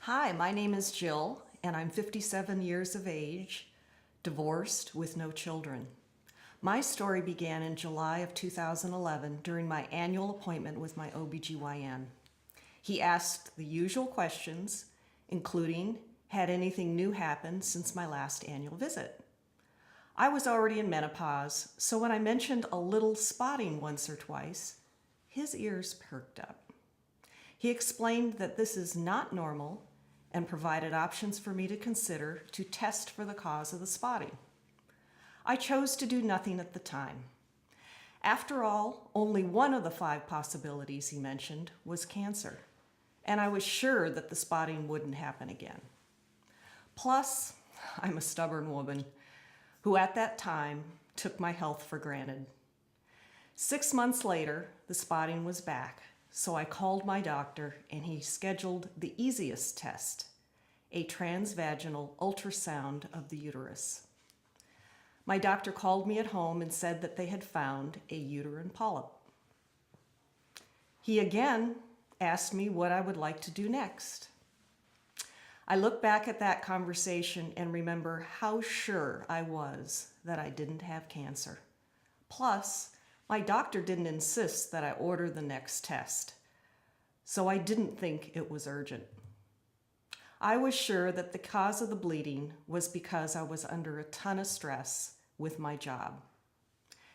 Hi, my name is Jill, and I'm 57 years of age, divorced with no children. My story began in July of 2011 during my annual appointment with my OBGYN. He asked the usual questions, including, had anything new happened since my last annual visit? I was already in menopause, so when I mentioned a little spotting once or twice, his ears perked up. He explained that this is not normal and provided options for me to consider to test for the cause of the spotting. I chose to do nothing at the time. After all, only one of the 5 possibilities he mentioned was cancer, and I was sure that the spotting wouldn't happen again. Plus, I'm a stubborn woman who at that time took my health for granted. 6 months later, the spotting was back, so I called my doctor and he scheduled the easiest test, a transvaginal ultrasound of the uterus. My doctor called me at home and said that they had found a uterine polyp. He again asked me what I would like to do next. I look back at that conversation and remember how sure I was that I didn't have cancer. Plus, my doctor didn't insist that I order the next test, so I didn't think it was urgent. I was sure that the cause of the bleeding was because I was under a ton of stress with my job.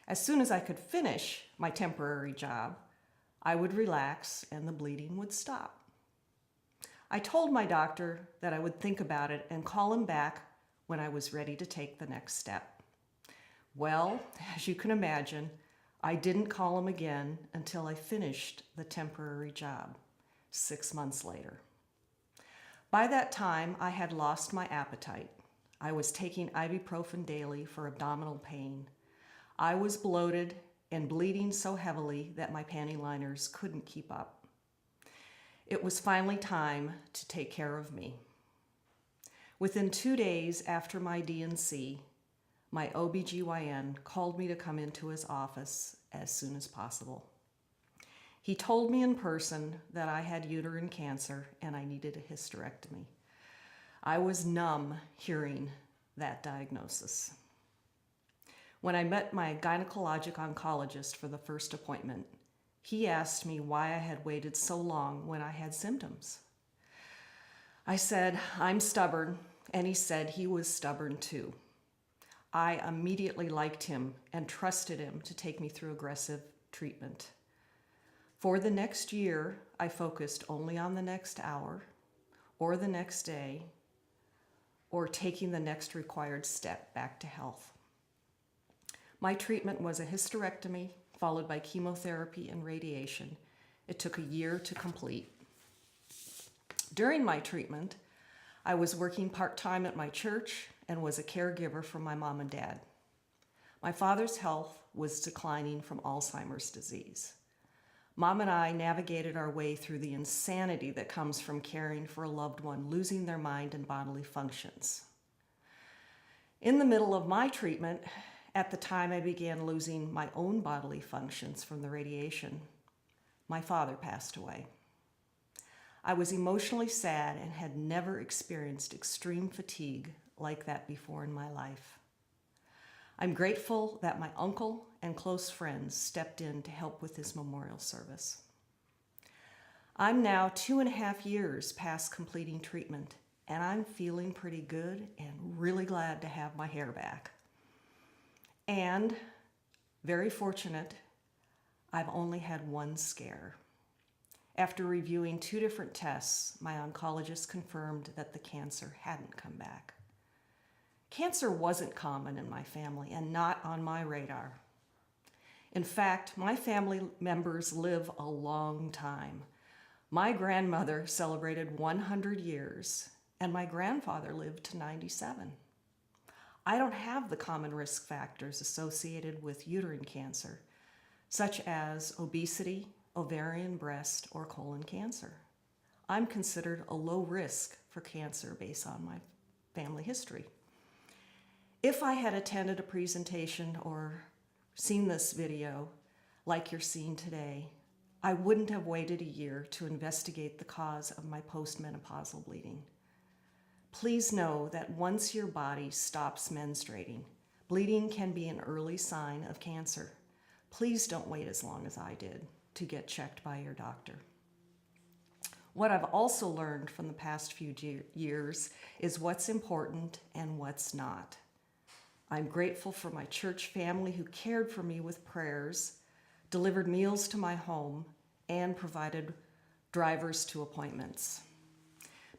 As soon as I could finish my temporary job, I would relax and the bleeding would stop. I told my doctor that I would think about it and call him back when I was ready to take the next step. Well, as you can imagine, I didn't call him again until I finished the temporary job, 6 months later. By that time, I had lost my appetite. I was taking ibuprofen daily for abdominal pain. I was bloated and bleeding so heavily that my panty liners couldn't keep up. It was finally time to take care of me. Within 2 days after my D&C, my OBGYN called me to come into his office as soon as possible. He told me in person that I had uterine cancer and I needed a hysterectomy. I was numb hearing that diagnosis. When I met my gynecologic oncologist for the first appointment, he asked me why I had waited so long when I had symptoms. I said, I'm stubborn, and he said he was stubborn too. I immediately liked him and trusted him to take me through aggressive treatment. For the next year, I focused only on the next hour, or the next day, or taking the next required step back to health. My treatment was a hysterectomy, followed by chemotherapy and radiation. It took a year to complete. During my treatment, I was working part-time at my church and was a caregiver for my mom and dad. My father's health was declining from Alzheimer's disease. Mom and I navigated our way through the insanity that comes from caring for a loved one losing their mind and bodily functions. In the middle of my treatment, at the time I began losing my own bodily functions from the radiation, my father passed away. I was emotionally sad and had never experienced extreme fatigue like that before in my life. I'm grateful that my uncle and close friends stepped in to help with his memorial service. I'm now 2.5 years past completing treatment, and I'm feeling pretty good and really glad to have my hair back. And very fortunate, I've only had one scare. After reviewing 2 different tests, my oncologist confirmed that the cancer hadn't come back. Cancer wasn't common in my family and not on my radar. In fact, my family members live a long time. My grandmother celebrated 100 years, and my grandfather lived to 97. I don't have the common risk factors associated with uterine cancer, such as obesity, ovarian, breast, or colon cancer. I'm considered a low risk for cancer based on my family history. If I had attended a presentation or seen this video like you're seeing today, I wouldn't have waited a year to investigate the cause of my postmenopausal bleeding. Please know that once your body stops menstruating, bleeding can be an early sign of cancer. Please don't wait as long as I did to get checked by your doctor. What I've also learned from the past few years is what's important and what's not. I'm grateful for my church family who cared for me with prayers, delivered meals to my home, and provided drivers to appointments.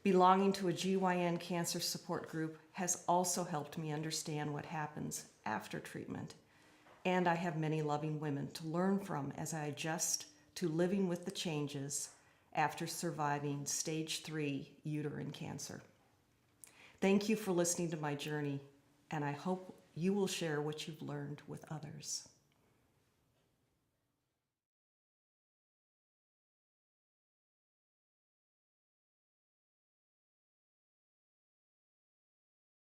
Belonging to a GYN cancer support group has also helped me understand what happens after treatment, and I have many loving women to learn from as I adjust to living with the changes after surviving stage 3 uterine cancer. Thank you for listening to my journey, and I hope you will share what you've learned with others.